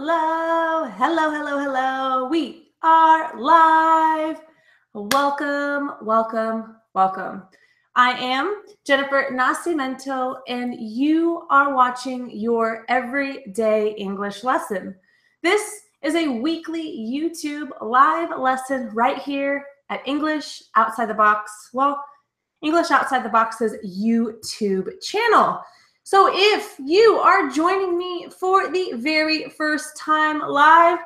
Hello, hello, hello, hello. We are live. Welcome, welcome, welcome. I am Jennifer Nascimento, and you are watching your everyday English lesson. This is a weekly YouTube live lesson right here at English Outside the Box. Well, English Outside the Box's YouTube channel. So if you are joining me for the very first time live,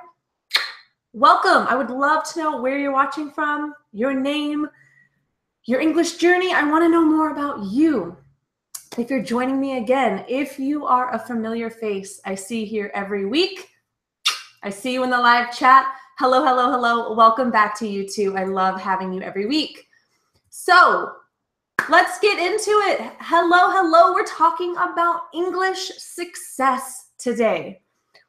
welcome. I would love to know where you're watching from, your name, your English journey. I want to know more about you. If you're joining me again, if you are a familiar face I see here every week, I see you in the live chat. Hello, hello, hello. Welcome back to YouTube. I love having you every week. So let's get into it. Hello, hello. We're talking about English success today.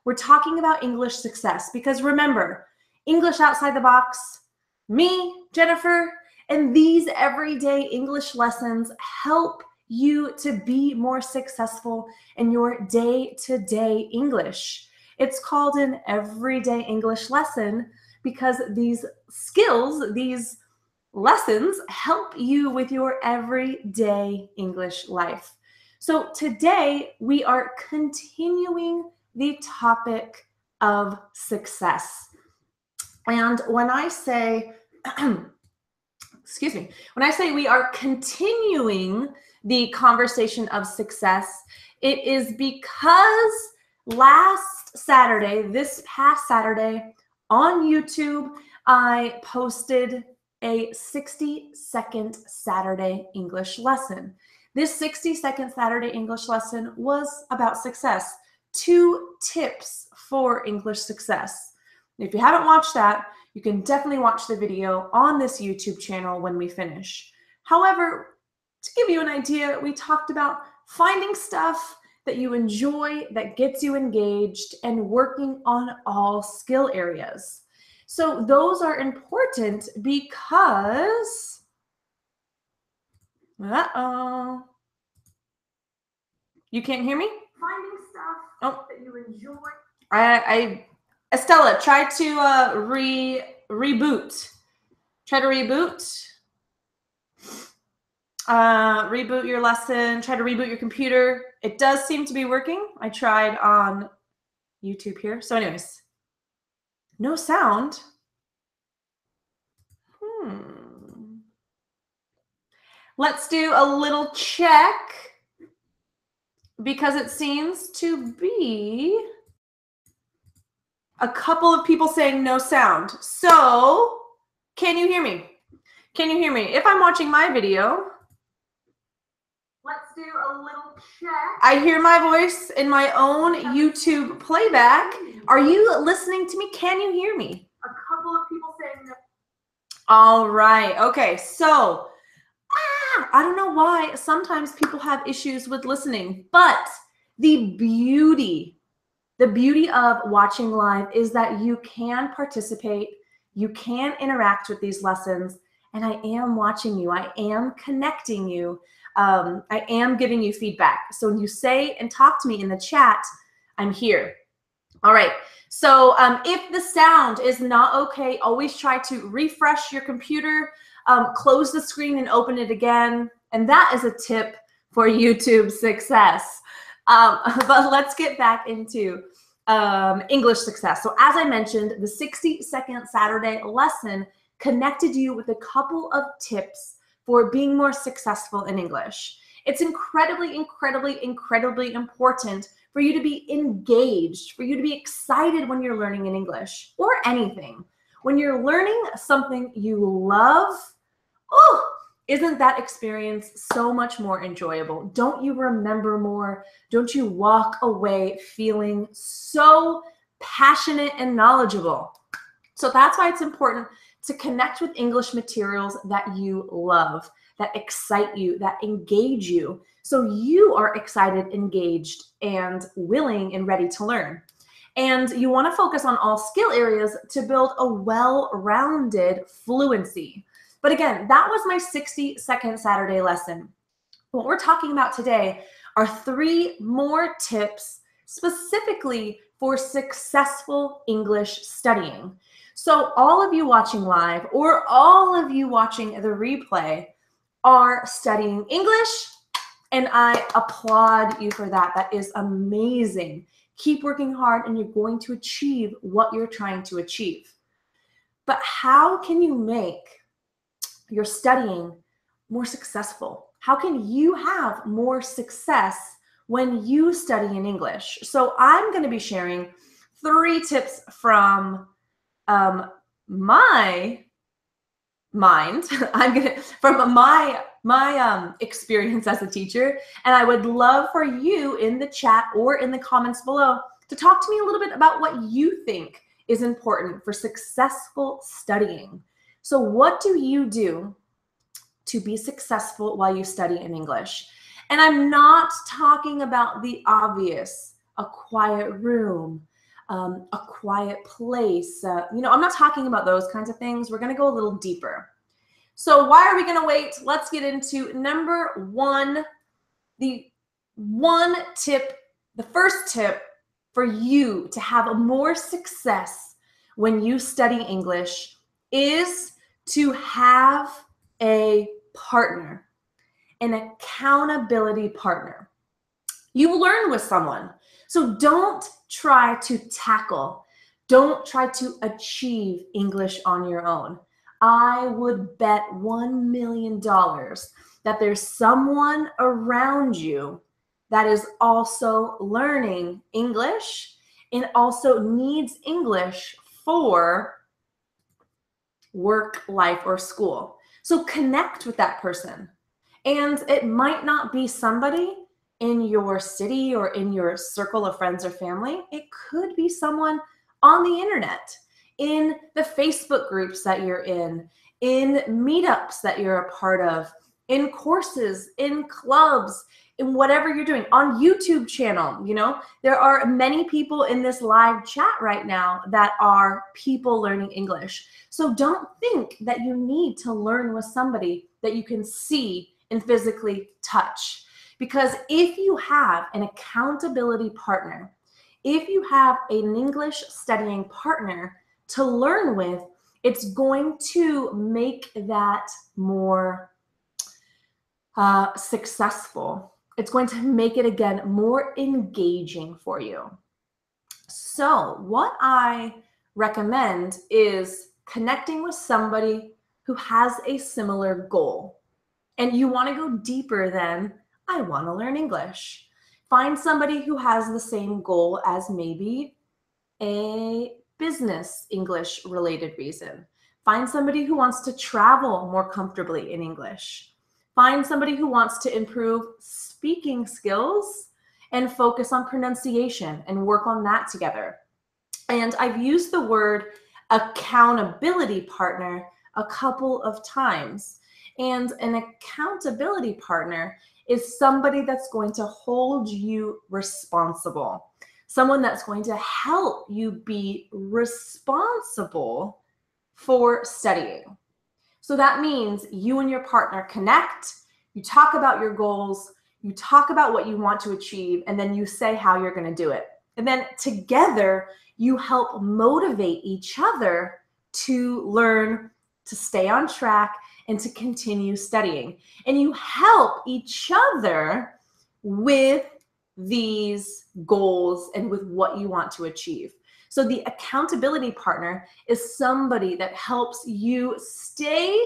We're talking about English success because remember, English Outside the Box, me, Jennifer, and these everyday English lessons help you to be more successful in your day-to-day English. It's called an everyday English lesson because these skills, these lessons help you with your everyday English life. So today we are continuing the topic of success. And when I say, excuse me, when I say we are continuing the conversation of success, it is because last Saturday, this past Saturday on YouTube, I posted a 60-second Saturday English lesson. This 60-second Saturday English lesson was about success. 2 tips for English success. If you haven't watched that, you can definitely watch the video on this YouTube channel when we finish. However, to give you an idea, we talked about finding stuff that you enjoy, that gets you engaged, and working on all skill areas. So those are important because, you can't hear me? Finding stuff that you enjoy. Estella, try to reboot. Try to reboot. Reboot your lesson. Try to reboot your computer. It does seem to be working. I tried on YouTube here. So anyways. No sound. Let's do a little check because it seems to be a couple of people saying no sound. So, can you hear me? Can you hear me? If I'm watching my video, let's do a little check. I hear my voice in my own YouTube playback. Are you listening to me? Can you hear me? A couple of people saying no. All right. Okay. So, I don't know why sometimes people have issues with listening, but the beauty of watching live is that you can participate, you can interact with these lessons, and I am watching you. I am connecting you. I am giving you feedback. So when you say and talk to me in the chat, I'm here. All right. So if the sound is not okay, always try to refresh your computer, close the screen and open it again. And that is a tip for YouTube success. But let's get back into English success. So as I mentioned, the 60-second Saturday lesson connected you with a couple of tips for being more successful in English. It's incredibly, incredibly, incredibly important for you to be engaged, for you to be excited when you're learning in English or anything. When you're learning something you love, oh, isn't that experience so much more enjoyable? Don't you remember more? Don't you walk away feeling so passionate and knowledgeable? So that's why it's important to connect with English materials that you love, that excite you, that engage you, so you are excited, engaged, and willing and ready to learn. And you want to focus on all skill areas to build a well-rounded fluency. But again, that was my 60-second Saturday lesson. What we're talking about today are 3 more tips specifically for successful English studying. So all of you watching live or all of you watching the replay are studying English, and I applaud you for that. That is amazing. Keep working hard and you're going to achieve what you're trying to achieve. But how can you make your studying more successful? How can you have more success when you study in English? So I'm going to be sharing 3 tips from my mind. From my experience as a teacher, and I would love for you in the chat or in the comments below to talk to me a little bit about what you think is important for successful studying. So what do you do to be successful while you study in English? And I'm not talking about the obvious, a quiet room, a quiet place. I'm not talking about those kinds of things. We're going to go a little deeper. So why are we going to wait? Let's get into number 1. The first tip for you to have more success when you study English is to have a partner, an accountability partner. You learn with someone. So don't try to tackle, don't try to achieve English on your own. I would bet $1 million that there's someone around you that is also learning English and also needs English for work, life, or school. So connect with that person. And it might not be somebody in your city or in your circle of friends or family. It could be someone on the internet, in the Facebook groups that you're in meetups that you're a part of, in courses, in clubs, in whatever you're doing, on YouTube channel. There are many people in this live chat right now that are people learning English. So don't think that you need to learn with somebody that you can see and physically touch. Because if you have an accountability partner, if you have an English studying partner to learn with, it's going to make that more successful. It's going to make it, again, more engaging for you. So what I recommend is connecting with somebody who has a similar goal. And you want to go deeper than, I want to learn English. Find somebody who has the same goal as maybe a business English related reason. Find somebody who wants to travel more comfortably in English. Find somebody who wants to improve speaking skills and focus on pronunciation and work on that together. And I've used the word accountability partner a couple of times. And an accountability partner is somebody that's going to hold you responsible. Someone that's going to help you be responsible for studying. So that means you and your partner connect, you talk about your goals, you talk about what you want to achieve, and then you say how you're going to do it. And then together, you help motivate each other to learn, to stay on track, and to continue studying. And you help each other with these goals and with what you want to achieve. So the accountability partner is somebody that helps you stay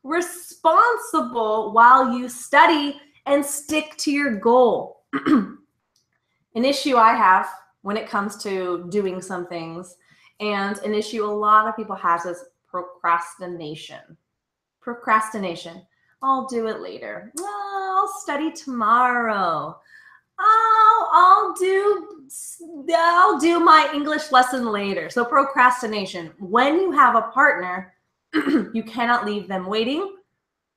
responsible while you study and stick to your goal. An issue I have when it comes to doing some things, and an issue a lot of people have, is procrastination. Procrastination. I'll do it later. I'll study tomorrow. I'll do my English lesson later. So procrastination. When you have a partner, you cannot leave them waiting.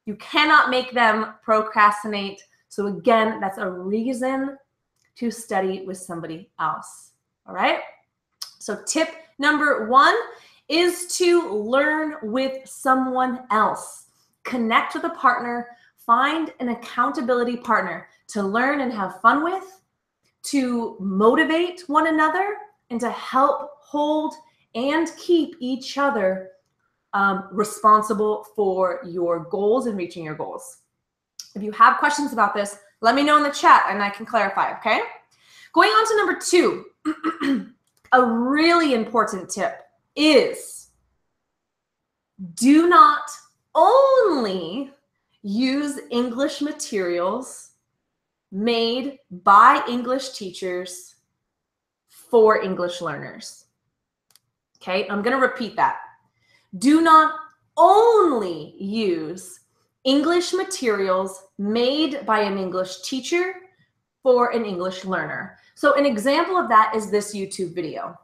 You cannot make them procrastinate. So again, that's a reason to study with somebody else. All right? So tip number 1 is to learn with someone else. Connect with a partner. Find an accountability partner to learn and have fun with, to motivate one another and to help hold and keep each other responsible for your goals and reaching your goals. If you have questions about this, let me know in the chat and I can clarify, okay? Going on to number 2, a really important tip is do not only use English materials made by English teachers for English learners. Okay, I'm going to repeat that. Do not only use English materials made by an English teacher for an English learner. So an example of that is this YouTube video.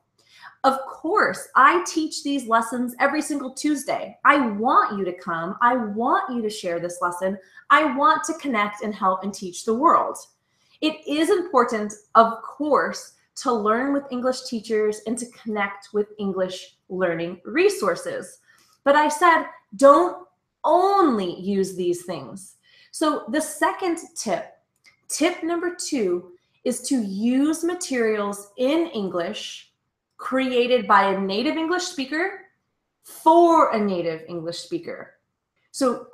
Of course, I teach these lessons every single Tuesday. I want you to come. I want you to share this lesson. I want to connect and help and teach the world. It is important, of course, to learn with English teachers and to connect with English learning resources. But I said, don't only use these things. So the second tip number 2, is to use materials in English created by a native English speaker for a native English speaker. So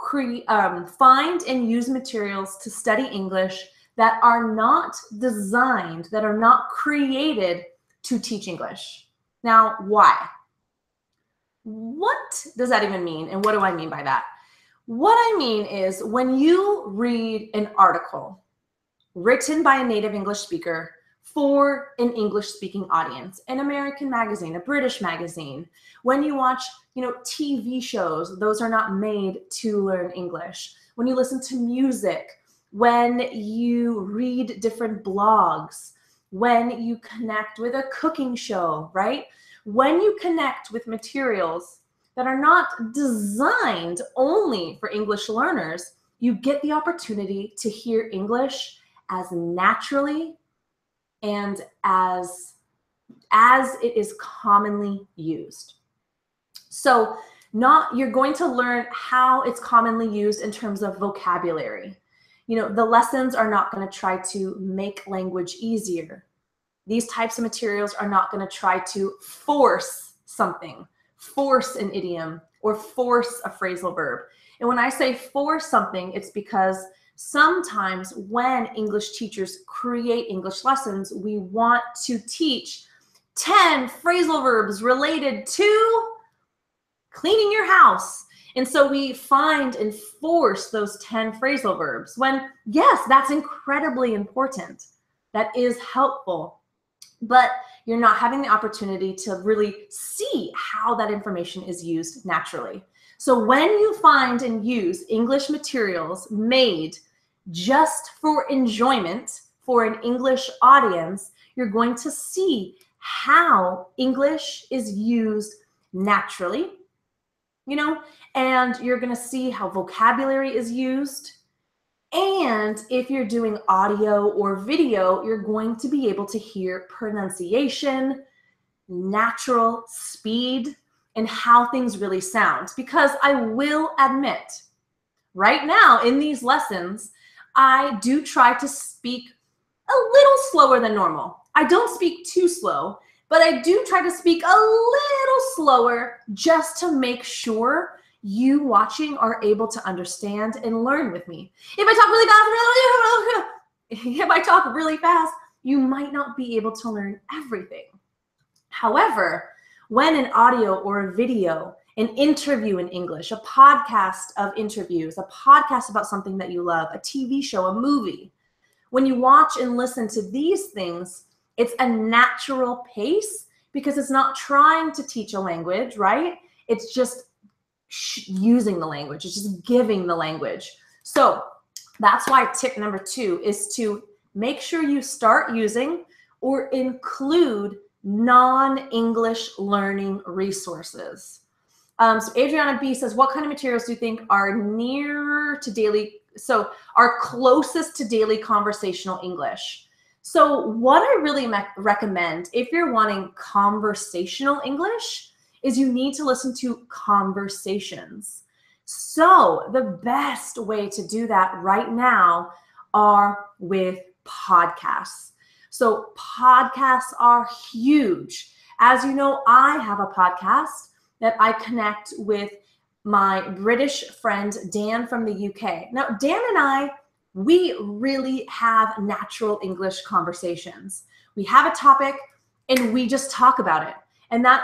find and use materials to study English that are not designed, that are not created to teach English. Now, why? What does that even mean? And what do I mean by that? What I mean is when you read an article written by a native English speaker for an English-speaking audience, an American magazine, a British magazine, when you watch, TV shows, those are not made to learn English. When you listen to music, when you read different blogs, when you connect with a cooking show, right? When you connect with materials that are not designed only for English learners, you get the opportunity to hear English as naturally and as it is commonly used. So you're going to learn how it's commonly used in terms of vocabulary. The lessons are not going to try to make language easier. These types of materials are not going to try to force something, force an idiom, or force a phrasal verb. And when I say force something, it's because sometimes when English teachers create English lessons, we want to teach 10 phrasal verbs related to cleaning your house. And so we find and force those 10 phrasal verbs when, yes, that's incredibly important. That is helpful. But you're not having the opportunity to really see how that information is used naturally. So when you find and use English materials made just for enjoyment for an English audience, you're going to see how English is used naturally, and you're going to see how vocabulary is used. And if you're doing audio or video, you're going to be able to hear pronunciation, natural speed, and how things really sound. Because I will admit, right now in these lessons, I do try to speak a little slower than normal. I don't speak too slow, but I do try to speak a little slower just to make sure you watching are able to understand and learn with me. If I talk really fast, you might not be able to learn everything. However, when an audio or a video, an interview in English, a podcast of interviews, a podcast about something that you love, a TV show, a movie, when you watch and listen to these things, it's a natural pace because it's not trying to teach a language, right? It's just using the language. It's just giving the language. So that's why tip number 2 is to make sure you start using or include non-English learning resources. So Adriana B says, what kind of materials do you think are nearer to daily, are closest to daily conversational English? So what I really recommend if you're wanting conversational English is you need to listen to conversations. So the best way to do that right now are with podcasts. So podcasts are huge. As you know, I have a podcast that I connect with my British friend, Dan from the UK. Now, Dan and I, we really have natural English conversations. We have a topic and we just talk about it. And that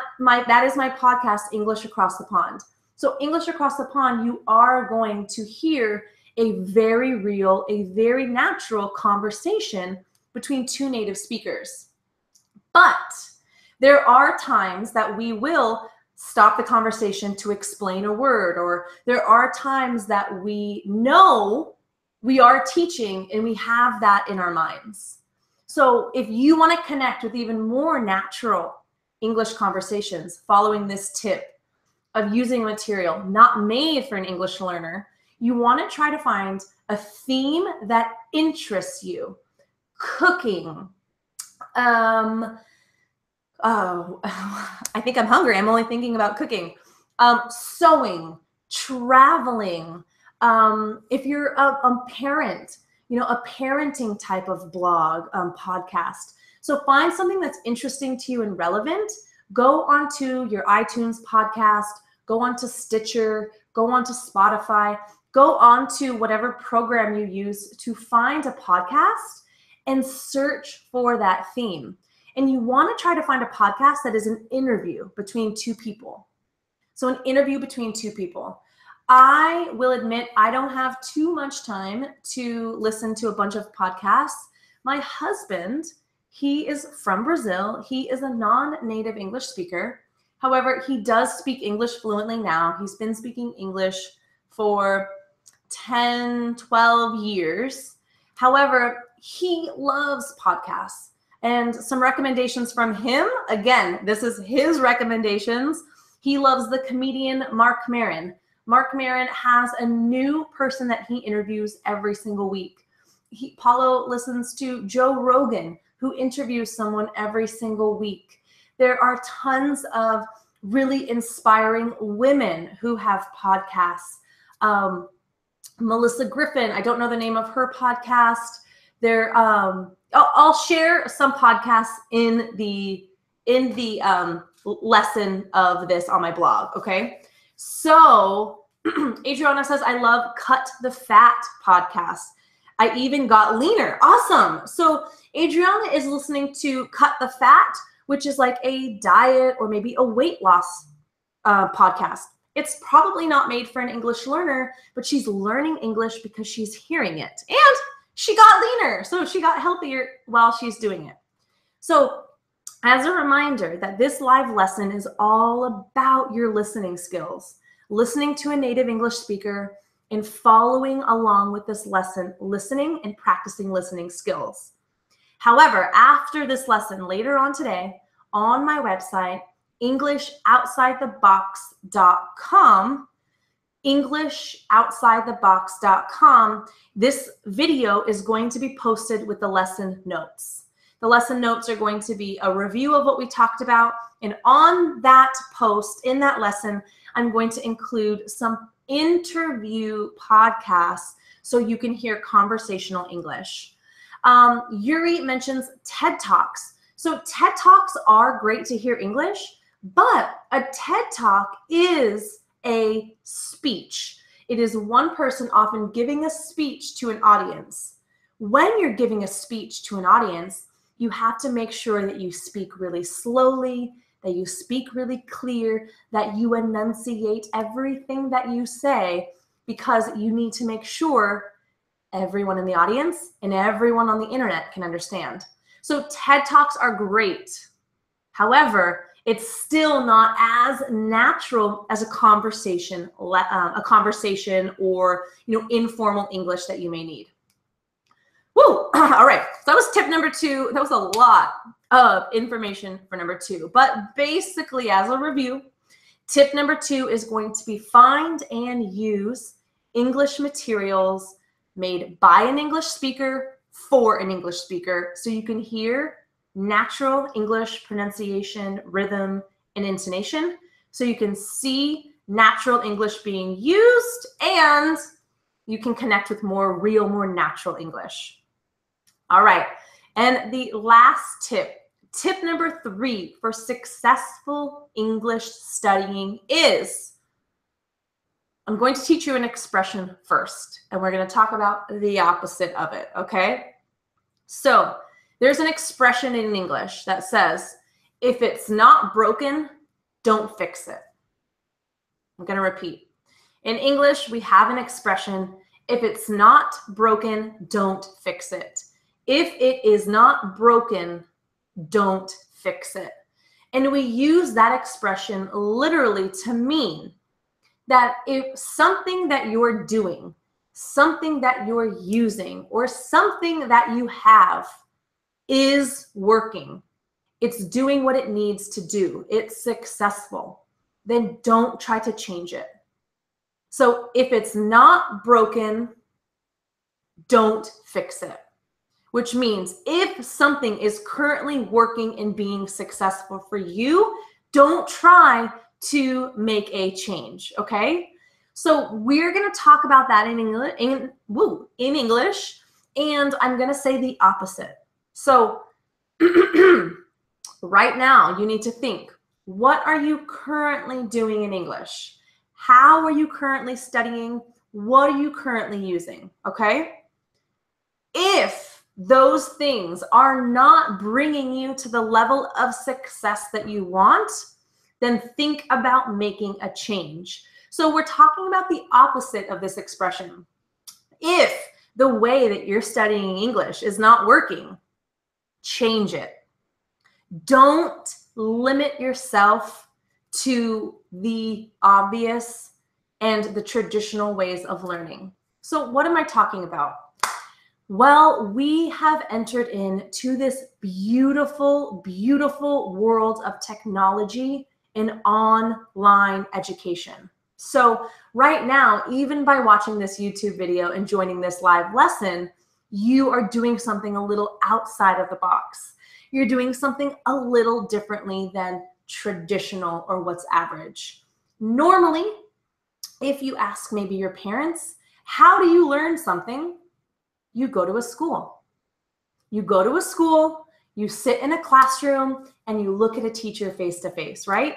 is my podcast, English Across the Pond. So English Across the Pond, you are going to hear a very real, a very natural conversation between two native speakers. But there are times that we will stop the conversation to explain a word, or there are times that we know we are teaching and we have that in our minds. So if you want to connect with even more natural English conversations following this tip of using material not made for an English learner, you want to try to find a theme that interests you. Cooking. Oh, I think I'm hungry. I'm only thinking about cooking. Sewing, traveling. If you're a parent, a parenting type of blog, podcast. So find something that's interesting to you and relevant. Go onto your iTunes podcast, go onto Stitcher, go onto Spotify, go onto whatever program you use to find a podcast and search for that theme. And you want to try to find a podcast that is an interview between two people. So an interview between two people. I will admit I don't have too much time to listen to a bunch of podcasts. My husband, he is from Brazil. He is a non-native English speaker. However, he does speak English fluently now. He's been speaking English for 10, 12 years. However, he loves podcasts. And some recommendations from him. Again, this is his recommendations. He loves the comedian Mark Maron. Mark Maron has a new person that he interviews every single week. Paulo listens to Joe Rogan, who interviews someone every single week. There are tons of really inspiring women who have podcasts. Melissa Griffin, I don't know the name of her podcast. I'll share some podcasts in the lesson of this on my blog, okay? So Adriana says, I love Cut the Fat podcast. I even got leaner. Awesome. So Adriana is listening to Cut the Fat, which is like a diet or maybe a weight loss podcast. It's probably not made for an English learner, but she's learning English because she's hearing it. And she got leaner, so she got healthier while she's doing it. So as a reminder that this live lesson is all about your listening skills, listening to a native English speaker and following along with this lesson, listening and practicing listening skills. However, after this lesson later on today, on my website, EnglishOutsideTheBox.com, EnglishOutsideTheBox.com, this video is going to be posted with the lesson notes. The lesson notes are going to be a review of what we talked about. And on that post, in that lesson, I'm going to include some interview podcasts so you can hear conversational English. Yuri mentions TED Talks. So TED Talks are great to hear English, but a TED Talk is a speech. It is one person often giving a speech to an audience. When you're giving a speech to an audience, you have to make sure that you speak really slowly, that you speak really clear, that you enunciate everything that you say, because you need to make sure everyone in the audience and everyone on the internet can understand. So TED Talks are great. However, it's still not as natural as a conversation or informal English that you may need. Woo! All right, so that was tip number 2. That was a lot of information for number 2. But basically, as a review, tip number 2 is going to be find and use English materials made by an English speaker for an English speaker, so you can hear natural English pronunciation, rhythm, and intonation, so you can see natural English being used and you can connect with more real, more natural English. All right. And the last tip number 3 for successful English studying is, I'm going to teach you an expression first, and we're going to talk about the opposite of it, okay? So there's an expression in English that says, if it's not broken, don't fix it. I'm going to repeat. In English, we have an expression, if it's not broken, don't fix it. If it is not broken, don't fix it. And we use that expression literally to mean that if something that you're doing, something that you're using, or something that you have is working, it's doing what it needs to do, it's successful, then don't try to change it. So if it's not broken, don't fix it. Which means if something is currently working and being successful for you, don't try to make a change, okay? So we're going to talk about that in English, and I'm going to say the opposite. So right now, you need to think, what are you currently doing in English? How are you currently studying? What are you currently using, okay? If those things are not bringing you to the level of success that you want, then think about making a change. So we're talking about the opposite of this expression. If the way that you're studying English is not working, change it. Don't limit yourself to the obvious and the traditional ways of learning. So what am I talking about? Well, we have entered into this beautiful, beautiful world of technology and online education. So right now, even by watching this YouTube video and joining this live lesson, you are doing something a little outside of the box. You're doing something a little differently than traditional or what's average. Normally, if you ask maybe your parents, how do you learn something? You go to a school. You go to a school, you sit in a classroom, and you look at a teacher face to face, right?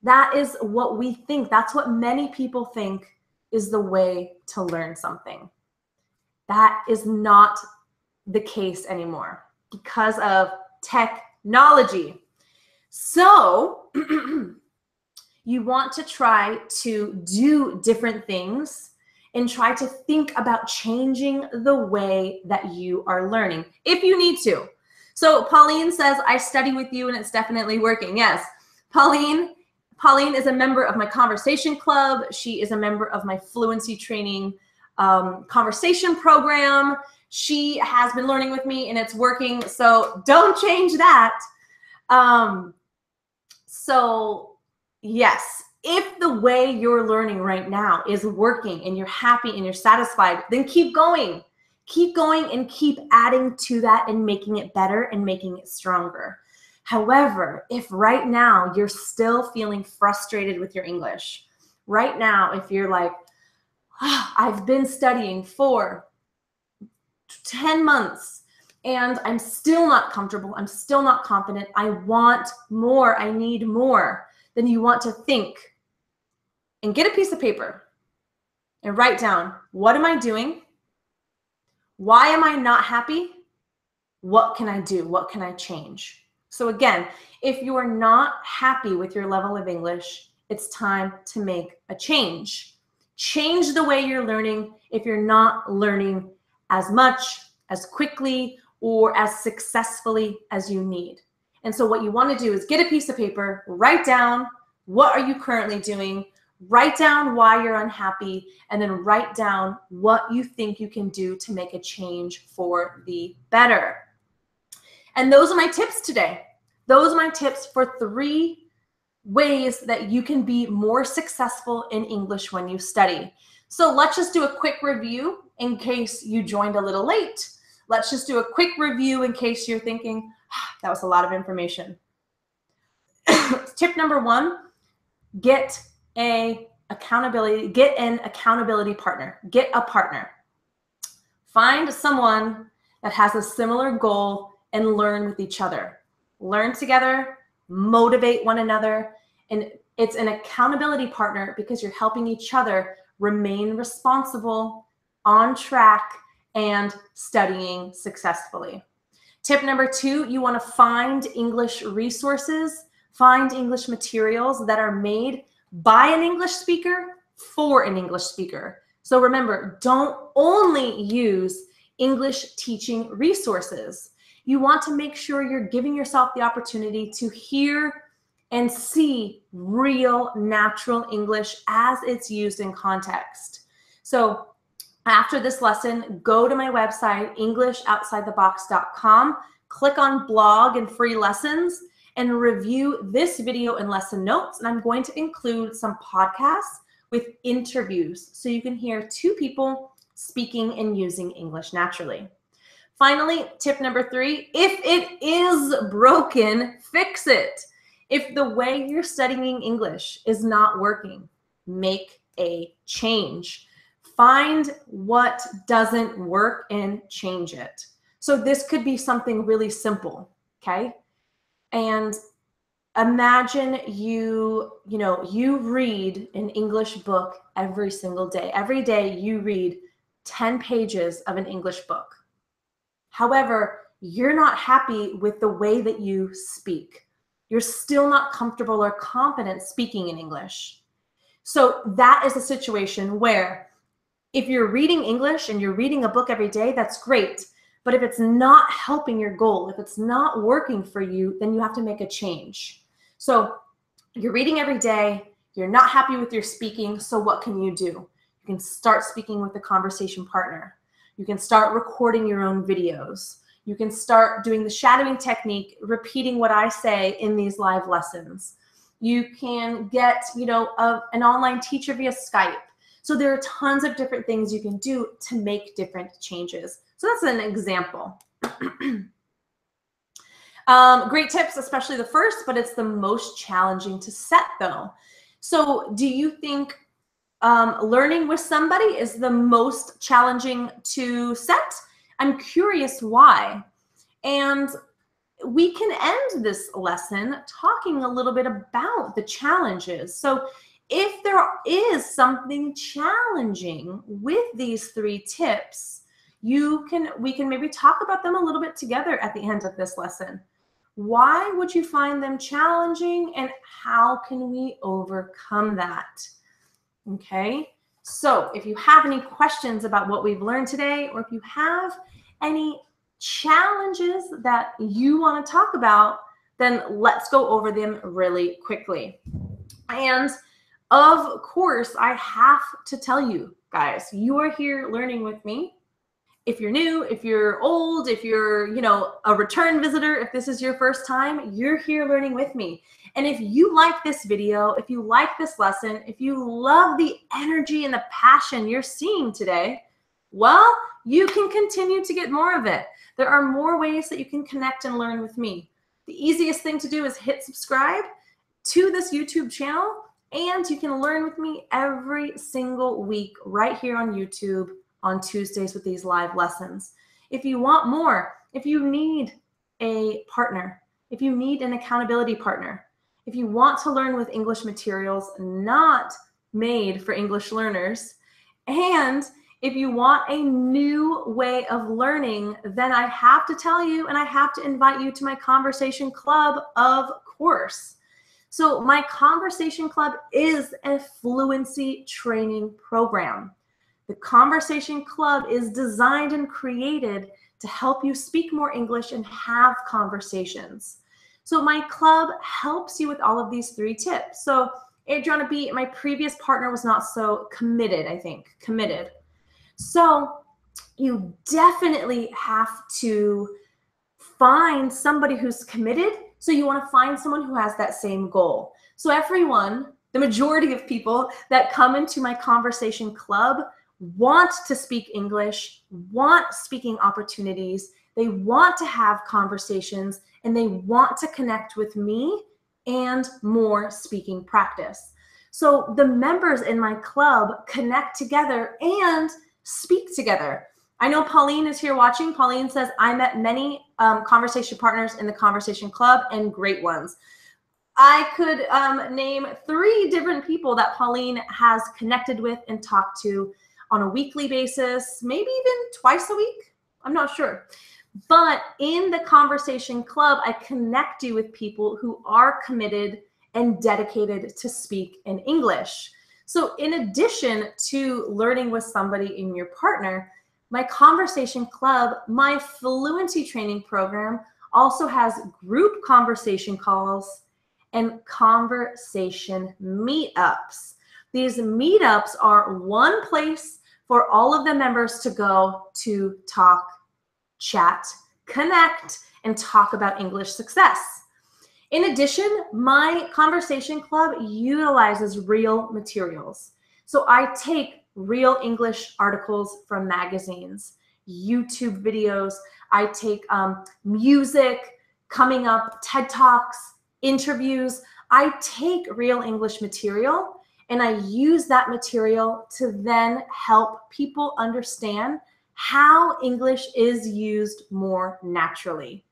That is what we think. That's what many people think is the way to learn something. That is not the case anymore because of technology. So you want to try to do different things and try to think about changing the way that you are learning, if you need to. So Pauline says, I study with you and it's definitely working. Yes, Pauline is a member of my conversation club. She is a member of my fluency training conversation program. She has been learning with me and it's working. So don't change that. So yes, if the way you're learning right now is working and you're happy and you're satisfied, then keep going. Keep going and keep adding to that and making it better and making it stronger. However, if right now you're still feeling frustrated with your English, right now, if you're like, oh, I've been studying for 10 months and I'm still not comfortable, I'm still not confident, I want more, I need more, then you want to think and get a piece of paper and write down, what am I doing? Why am I not happy? What can I do? What can I change? So again, if you are not happy with your level of English, it's time to make a change. Change the way you're learning if you're not learning as much, as quickly, or as successfully as you need. And so what you want to do is get a piece of paper, write down what are you currently doing, write down why you're unhappy, and then write down what you think you can do to make a change for the better. And those are my tips today. Those are my tips for 3 ways that you can be more successful in English when you study. So let's just do a quick review in case you joined a little late. Let's just do a quick review in case you're thinking, that was a lot of information. Tip number 1, get an accountability partner. Get a partner. Find someone that has a similar goal and learn with each other. Learn together, motivate one another, and it's an accountability partner because you're helping each other remain responsible, on track, and studying successfully. Tip number 2, you want to find English resources, find English materials that are made by an English speaker for an English speaker. So remember, don't only use English teaching resources. You want to make sure you're giving yourself the opportunity to hear and see real, natural English as it's used in context. So after this lesson, go to my website, EnglishOutsideTheBox.com, click on blog and free lessons, and review this video and lesson notes. And I'm going to include some podcasts with interviews so you can hear 2 people speaking and using English naturally. Finally, tip number 3, if it is broken, fix it. If the way you're studying English is not working, make a change. Find what doesn't work and change it. So this could be something really simple, okay? And imagine you read an English book every single day. Every day you read 10 pages of an English book. However, you're not happy with the way that you speak. You're still not comfortable or confident speaking in English. So that is a situation where if you're reading English and you're reading a book every day, that's great. But if it's not helping your goal, if it's not working for you, then you have to make a change. So you're reading every day, you're not happy with your speaking, so what can you do? You can start speaking with a conversation partner. You can start recording your own videos. You can start doing the shadowing technique, repeating what I say in these live lessons. You can get, an online teacher via Skype. So there are tons of different things you can do to make different changes. So that's an example. Great tips, especially the first, but it's the most challenging to set though. So do you think learning with somebody is the most challenging to set? I'm curious why. And we can end this lesson talking a little bit about the challenges. So if there is something challenging with these 3 tips, we can maybe talk about them a little bit together at the end of this lesson. Why would you find them challenging and how can we overcome that? Okay, so if you have any questions about what we've learned today, or if you have any challenges that you want to talk about, then let's go over them really quickly. And of course, I have to tell you guys, you are here learning with me. If you're new, if you're old, if you're, a return visitor, if this is your first time, you're here learning with me. And if you like this video, if you like this lesson, if you love the energy and the passion you're seeing today, well, you can continue to get more of it. There are more ways that you can connect and learn with me. The easiest thing to do is hit subscribe to this YouTube channel, and you can learn with me every single week right here on YouTube on Tuesdays with these live lessons. If you want more, if you need a partner, if you need an accountability partner, if you want to learn with English materials not made for English learners, and if you want a new way of learning, then I have to tell you and I have to invite you to my Conversation Club, of course. So my Conversation Club is a fluency training program. The Conversation Club is designed and created to help you speak more English and have conversations. So my club helps you with all of these 3 tips. So Adriana B, my previous partner, was not so committed, I think, committed. So you definitely have to find somebody who's committed. So you want to find someone who has that same goal. So everyone, the majority of people that come into my Conversation Club want to speak English, want speaking opportunities, they want to have conversations, and they want to connect with me and more speaking practice. So the members in my club connect together and speak together. I know Pauline is here watching. Pauline says, I met many conversation partners in the conversation club and great ones. I could name 3 different people that Pauline has connected with and talked to on a weekly basis, maybe even twice a week. I'm not sure. But in the conversation club, I connect you with people who are committed and dedicated to speak in English. So in addition to learning with somebody in your partner, my conversation club, my fluency training program also has group conversation calls and conversation meetups. These meetups are one place for all of the members to go to talk, chat, connect, and talk about English success. In addition, my conversation club utilizes real materials. So I take real English articles from magazines, YouTube videos. I take music, coming up, TED Talks, interviews. I take real English material and I use that material to then help people understand how English is used more naturally.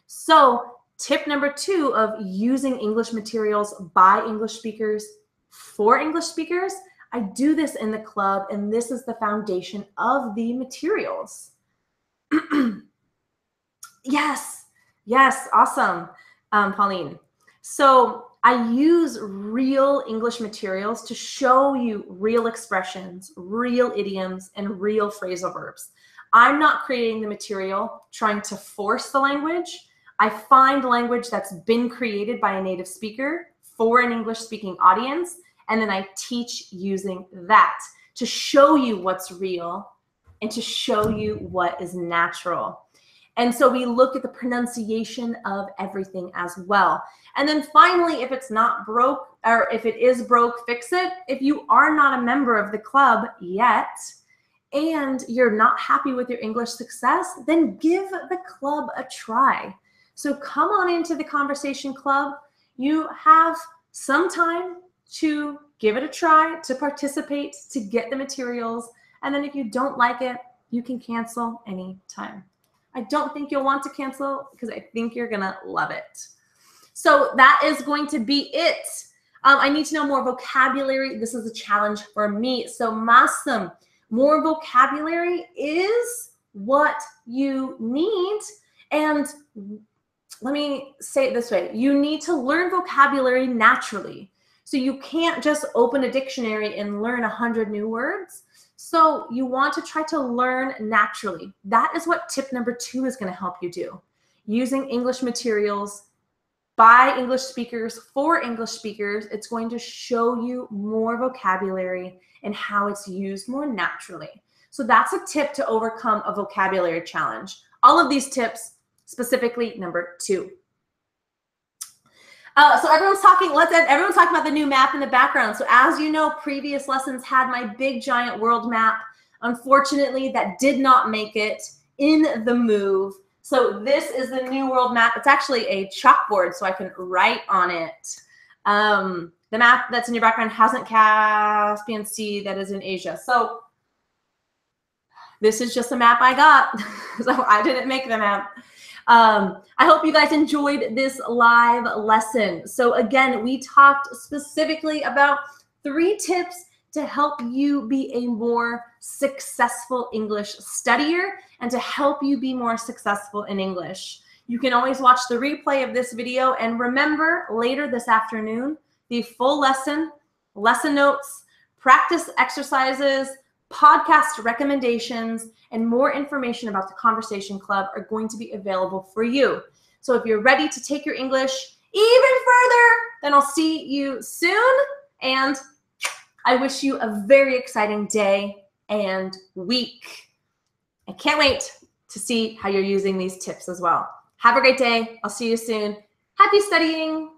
So tip number 2 of using English materials by English speakers for English speakers, I do this in the club, and this is the foundation of the materials. Yes, awesome, Pauline. So I use real English materials to show you real expressions, real idioms, and real phrasal verbs. I'm not creating the material trying to force the language. I find language that's been created by a native speaker for an English-speaking audience, and then I teach using that to show you what's real and to show you what is natural. And so we look at the pronunciation of everything as well. And then finally, if it's not broke, or if it is broke, fix it. If you are not a member of the club yet, and you're not happy with your English success, then give the club a try. So come on into the conversation club. You have some time to give it a try, to participate, to get the materials. And then if you don't like it, you can cancel anytime. I don't think you'll want to cancel because I think you're gonna love it. So that is going to be it. I need to know more vocabulary. This is a challenge for me. So Masum, more vocabulary is what you need. And let me say it this way. You need to learn vocabulary naturally. So you can't just open a dictionary and learn 100 new words. So you want to try to learn naturally. That is what tip number 2 is going to help you do. Using English materials by English speakers for English speakers, it's going to show you more vocabulary and how it's used more naturally. So that's a tip to overcome a vocabulary challenge. All of these tips, specifically number 2. So everyone's talking about the new map in the background. So as you know, previous lessons had my big giant world map. Unfortunately, that did not make it in the move. So this is the new world map. It's actually a chalkboard, so I can write on it. The map that's in your background hasn't Caspian Sea, that is in Asia. So this is just a map I got. So I didn't make the map. I hope you guys enjoyed this live lesson. So again, we talked specifically about 3 tips to help you be a more successful English studier and to help you be more successful in English. You can always watch the replay of this video, and remember later this afternoon, the full lesson, lesson notes, practice exercises, podcast recommendations, and more information about the Conversation Club are going to be available for you. So if you're ready to take your English even further, then I'll see you soon. And I wish you a very exciting day and week. I can't wait to see how you're using these tips as well. Have a great day. I'll see you soon. Happy studying.